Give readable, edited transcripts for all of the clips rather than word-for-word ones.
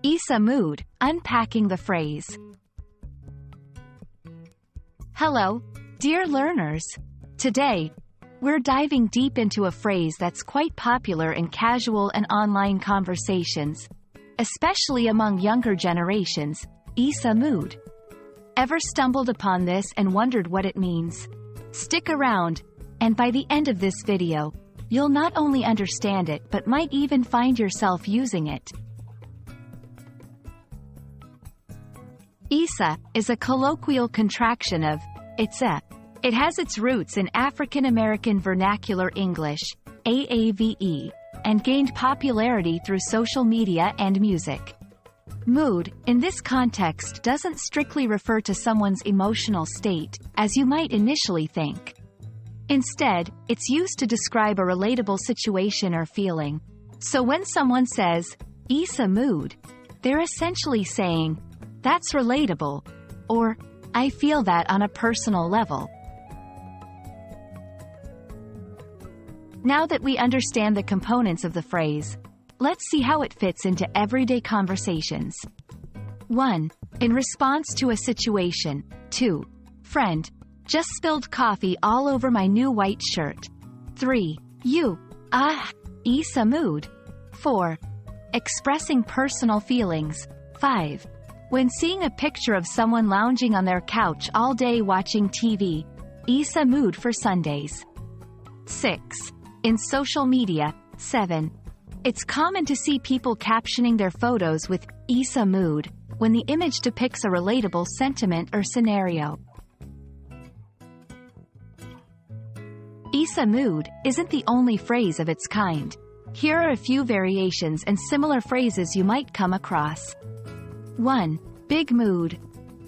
Issa Mood, Unpacking the Phrase. Hello, dear learners. Today, we're diving deep into a phrase that's quite popular in casual and online conversations, especially among younger generations, Issa Mood. Ever stumbled upon this and wondered what it means? Stick around, and by the end of this video, you'll not only understand it but might even find yourself using it. Issa is a colloquial contraction of it's a. It has its roots in African American Vernacular English, AAVE, and gained popularity through social media and music. Mood, in this context, doesn't strictly refer to someone's emotional state, as you might initially think. Instead, it's used to describe a relatable situation or feeling. So when someone says, Issa Mood, they're essentially saying, that's relatable, or, I feel that on a personal level. Now that we understand the components of the phrase, let's see how it fits into everyday conversations. 1. In response to a situation. 2. Friend, just spilled coffee all over my new white shirt. 3. Issa Mood. 4. Expressing personal feelings. 5. When seeing a picture of someone lounging on their couch all day watching TV. Issa Mood for Sundays. 6. In social media. 7. It's common to see people captioning their photos with Issa Mood when the image depicts a relatable sentiment or scenario. Issa Mood isn't the only phrase of its kind. Here are a few variations and similar phrases you might come across. 1. Big mood.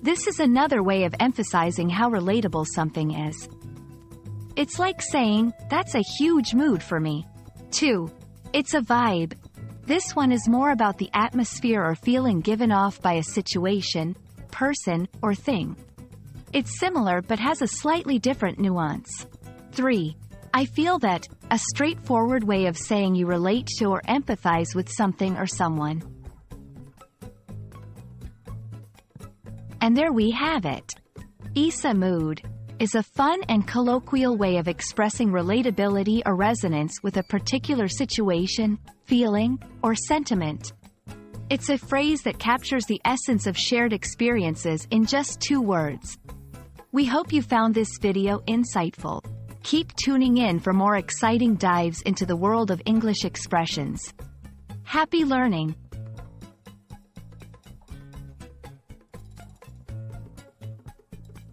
This is another way of emphasizing how relatable something is. It's like saying, that's a huge mood for me. 2. It's a vibe. This one is more about the atmosphere or feeling given off by a situation, person, or thing. It's similar but has a slightly different nuance. 3. I feel that, a straightforward way of saying you relate to or empathize with something or someone. And there we have it. Issa Mood is a fun and colloquial way of expressing relatability or resonance with a particular situation, feeling, or sentiment. It's a phrase that captures the essence of shared experiences in just 2 words. We hope you found this video insightful. Keep tuning in for more exciting dives into the world of English expressions. Happy learning!